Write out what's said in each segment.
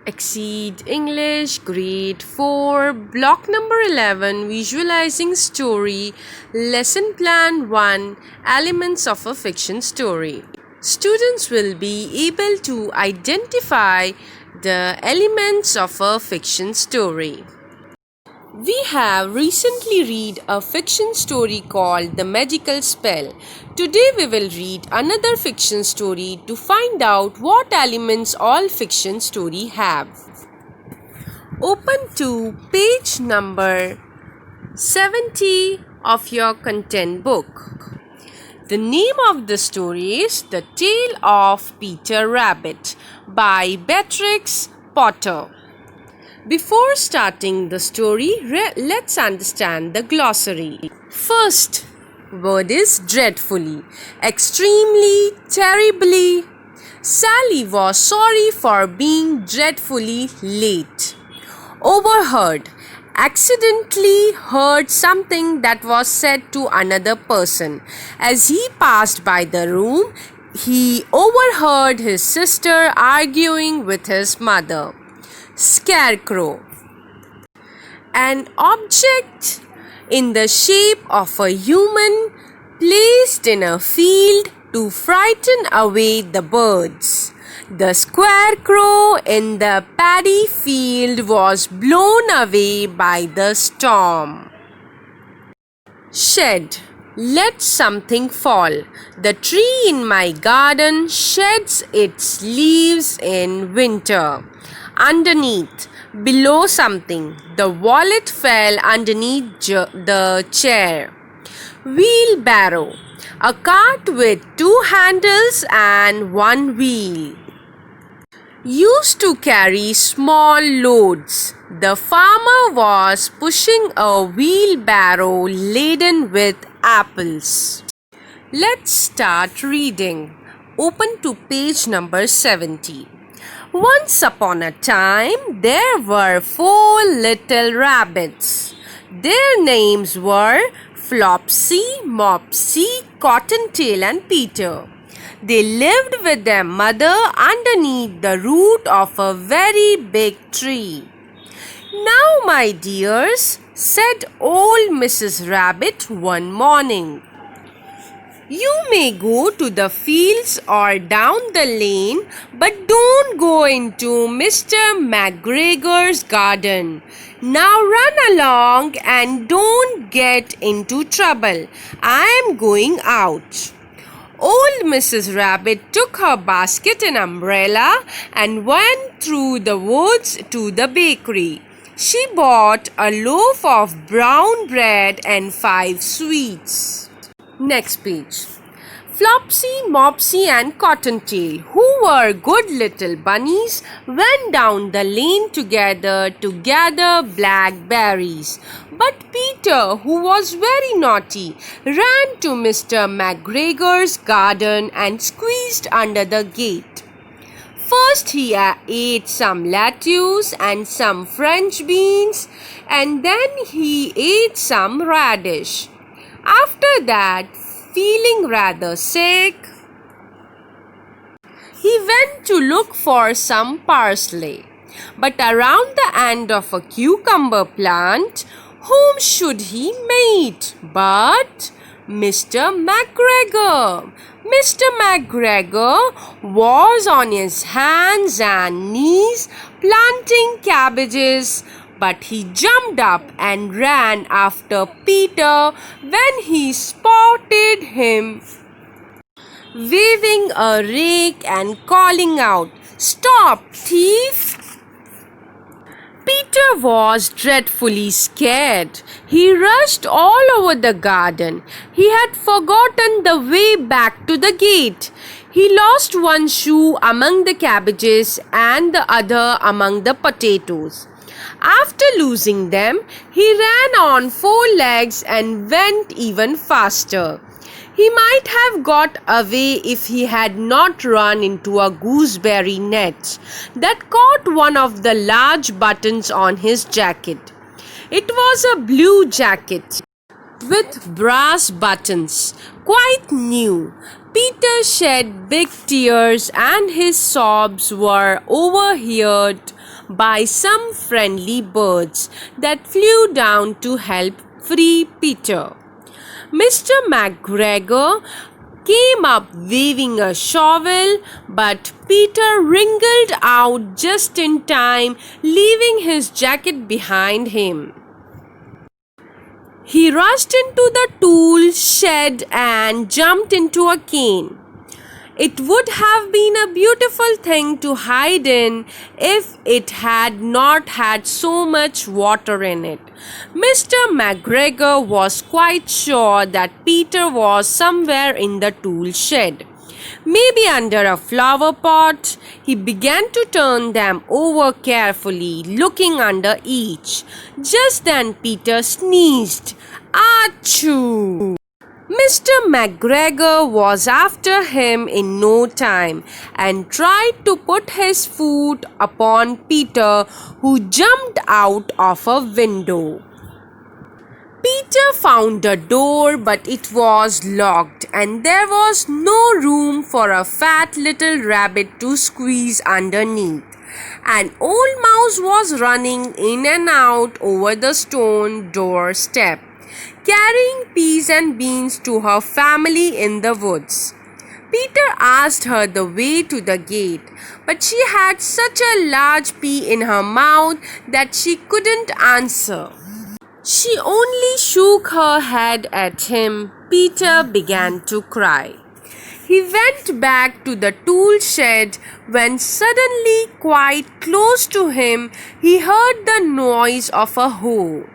XSEED English Grade 4 Block number 11 Visualizing Story Lesson Plan 1 Elements of a Fiction Story. Students will be able to identify the elements of a fiction story. We have recently read a fiction story called The Magical Spell. Today we will read another fiction story to find out what elements all fiction story have. Open to page number 70 of your content book. The name of the story is The Tale of Peter Rabbit by Beatrix Potter. Before starting the story, let's understand the glossary. First word is dreadfully, extremely, terribly. Sally was sorry for being dreadfully late. Overheard, accidentally heard something that was said to another person. As he passed by the room, he overheard his sister arguing with his mother. Scarecrow, an object in the shape of a human placed in a field to frighten away the birds. The scarecrow in the paddy field was blown away by the storm. Shed, let something fall. The tree in my garden sheds its leaves in winter. Underneath, below something. The wallet fell underneath the chair. Wheelbarrow, a cart with two handles and one wheel. Used to carry small loads. The farmer was pushing a wheelbarrow laden with apples. Let's start reading. Open to page number 70. Once upon a time, there were 4 little rabbits. Their names were Flopsy, Mopsy, Cottontail and Peter. They lived with their mother underneath the root of a very big tree. "Now, my dears," said old Mrs. Rabbit one morning, "you may go to the fields or down the lane, but don't go into Mr. McGregor's garden. Now run along and don't get into trouble. I am going out." Old Mrs. Rabbit took her basket and umbrella and went through the woods to the bakery. She bought a loaf of brown bread and 5 sweets. Next page. Flopsy, Mopsy and Cottontail, who were good little bunnies, went down the lane together to gather blackberries. But Peter, who was very naughty, ran to Mr. McGregor's garden and squeezed under the gate. First he ate some lettuce and some French beans, and then he ate some radish. After that, feeling rather sick, he went to look for some parsley. But around the end of a cucumber plant, whom should he meet but Mr. McGregor? Mr. McGregor was on his hands and knees planting cabbages, but he jumped up and ran after Peter when he spotted him, waving a rake and calling out, "Stop, thief!" Peter was dreadfully scared. He rushed all over the garden. He had forgotten the way back to the gate. He lost one shoe among the cabbages and the other among the potatoes. After losing them, he ran on 4 legs and went even faster. He might have got away if he had not run into a gooseberry net that caught one of the large buttons on his jacket. It was a blue jacket with brass buttons, quite new. Peter shed big tears and his sobs were overheard by some friendly birds that flew down to help free Peter. Mr. McGregor came up waving a shovel, but Peter wriggled out just in time, leaving his jacket behind him. He rushed into the tool shed and jumped into a cane. It would have been a beautiful thing to hide in if it had not had so much water in it. Mr. McGregor was quite sure that Peter was somewhere in the tool shed. Maybe under a flower pot. He began to turn them over carefully, looking under each. Just then Peter sneezed. Achoo! Mr. McGregor was after him in no time and tried to put his foot upon Peter, who jumped out of a window. Peter found the door, but it was locked, and there was no room for a fat little rabbit to squeeze underneath. An old mouse was running in and out over the stone doorstep, carrying peas and beans to her family in the woods. Peter asked her the way to the gate, but she had such a large pea in her mouth that she couldn't answer. She only shook her head at him. Peter began to cry. He went back to the tool shed when suddenly, quite close to him, he heard the noise of a hoe.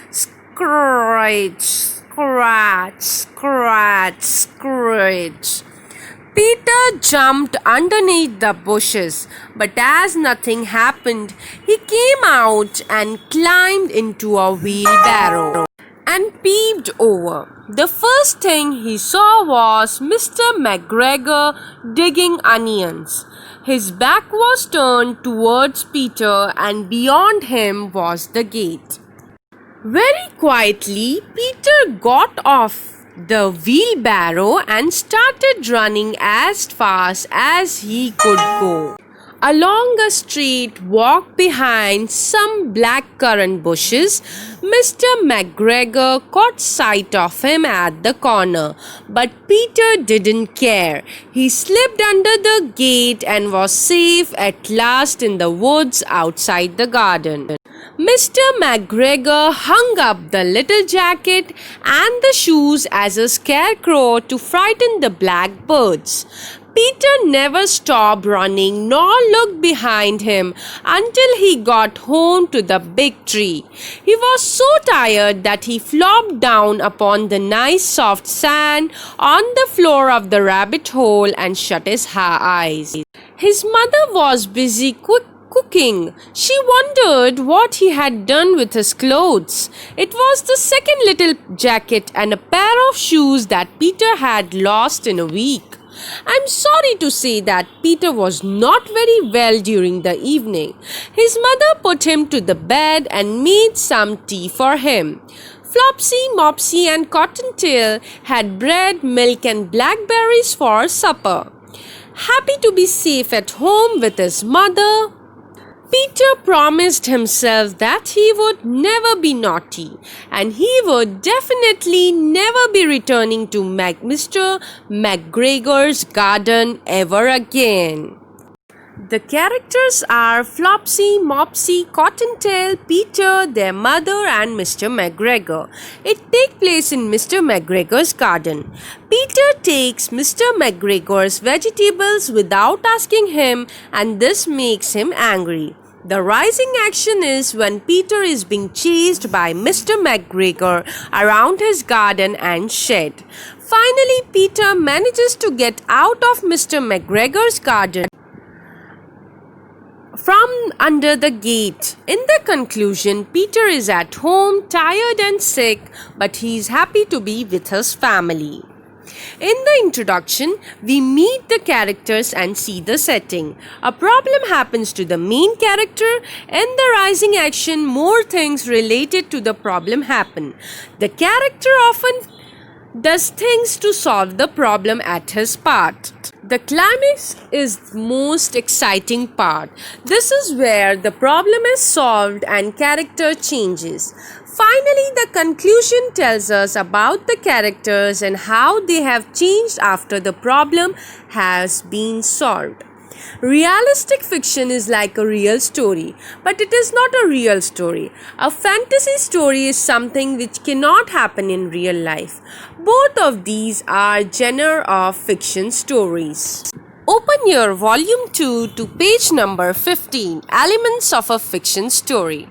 Scratch, scratch, scratch, scratch. Peter jumped underneath the bushes, but as nothing happened, he came out and climbed into a wheelbarrow and peeped over. The first thing he saw was Mr. McGregor digging onions. His back was turned towards Peter, and beyond him was the gate. Very quietly, Peter got off the wheelbarrow and started running as fast as he could go. Along a straight walk behind some blackcurrant bushes, Mr. McGregor caught sight of him at the corner, but Peter didn't care. He slipped under the gate and was safe at last in the woods outside the garden. Mr. McGregor hung up the little jacket and the shoes as a scarecrow to frighten the blackbirds. Peter never stopped running nor looked behind him until he got home to the big tree. He was so tired that he flopped down upon the nice soft sand on the floor of the rabbit hole and shut his eyes. His mother was busy cooking. She wondered what he had done with his clothes. It was the second little jacket and a pair of shoes that Peter had lost in a week. I'm sorry to say that Peter was not very well during the evening. His mother put him to the bed and made some tea for him. Flopsy, Mopsy and Cottontail had bread, milk and blackberries for supper. Happy to be safe at home with his mother, Peter promised himself that he would never be naughty, and he would definitely never be returning to Mr. McGregor's garden ever again. The characters are Flopsy, Mopsy, Cottontail, Peter, their mother and Mr. McGregor. It takes place in Mr. McGregor's garden. Peter takes Mr. McGregor's vegetables without asking him, and this makes him angry. The rising action is when Peter is being chased by Mr. McGregor around his garden and shed. Finally, Peter manages to get out of Mr. McGregor's garden from under the gate. In the conclusion, Peter is at home, tired and sick, but he is happy to be with his family. In the introduction, we meet the characters and see the setting. A problem happens to the main character. In the rising action, more things related to the problem happen. The character often does things to solve the problem at his part. The climax is the most exciting part. This is where the problem is solved and character changes. Finally, the conclusion tells us about the characters and how they have changed after the problem has been solved. Realistic fiction is like a real story, but it is not a real story. A fantasy story is something which cannot happen in real life. Both of these are genre of fiction stories. Open your volume 2 to page number 15, Elements of a Fiction Story.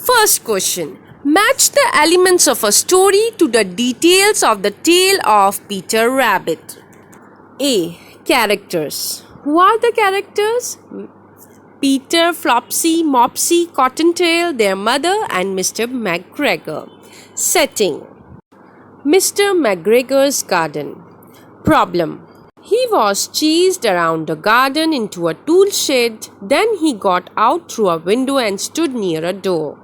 First question. Match the elements of a story to the details of the tale of Peter Rabbit. A. Characters. Who are the characters? Peter, Flopsy, Mopsy, Cottontail, their mother, and Mr. McGregor. Setting. Mr. McGregor's garden. Problem. He was chased around the garden into a tool shed. Then he got out through a window and stood near a door.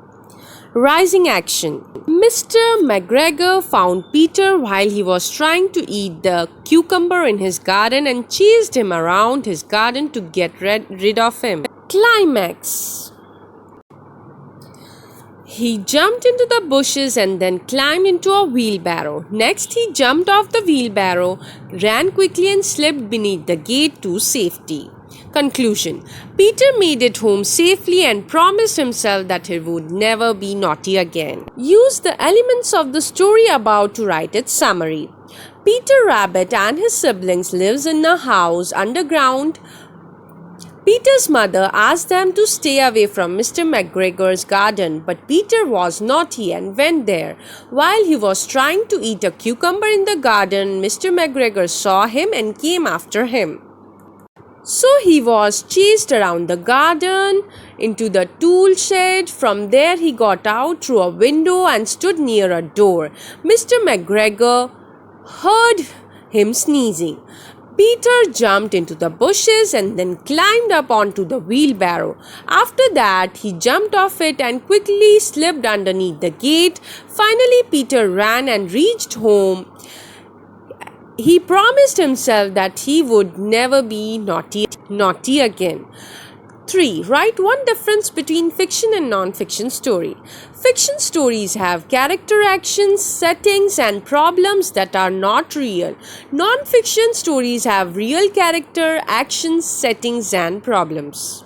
Rising action. Mr. McGregor found Peter while he was trying to eat the cucumber in his garden and chased him around his garden to get rid of him. Climax. He jumped into the bushes and then climbed into a wheelbarrow. Next, he jumped off the wheelbarrow, ran quickly and slipped beneath the gate to safety. Conclusion. Peter made it home safely and promised himself that he would never be naughty again. Use the elements of the story about to write its summary. Peter Rabbit and his siblings lives in a house underground. Peter's mother asked them to stay away from Mr. McGregor's garden, but Peter was naughty and went there. While he was trying to eat a cucumber in the garden, Mr. McGregor saw him and came after him. So he was chased around the garden into the tool shed. From there he got out through a window and stood near a door. Mr. McGregor heard him sneezing. Peter jumped into the bushes and then climbed up onto the wheelbarrow. After that, he jumped off it and quickly slipped underneath the gate. Finally, Peter ran and reached home. He promised himself that he would never be naughty again. 3. Write one difference between fiction and non-fiction story. Fiction stories have character actions, settings, and problems that are not real. Non-fiction stories have real character, actions, settings, and problems.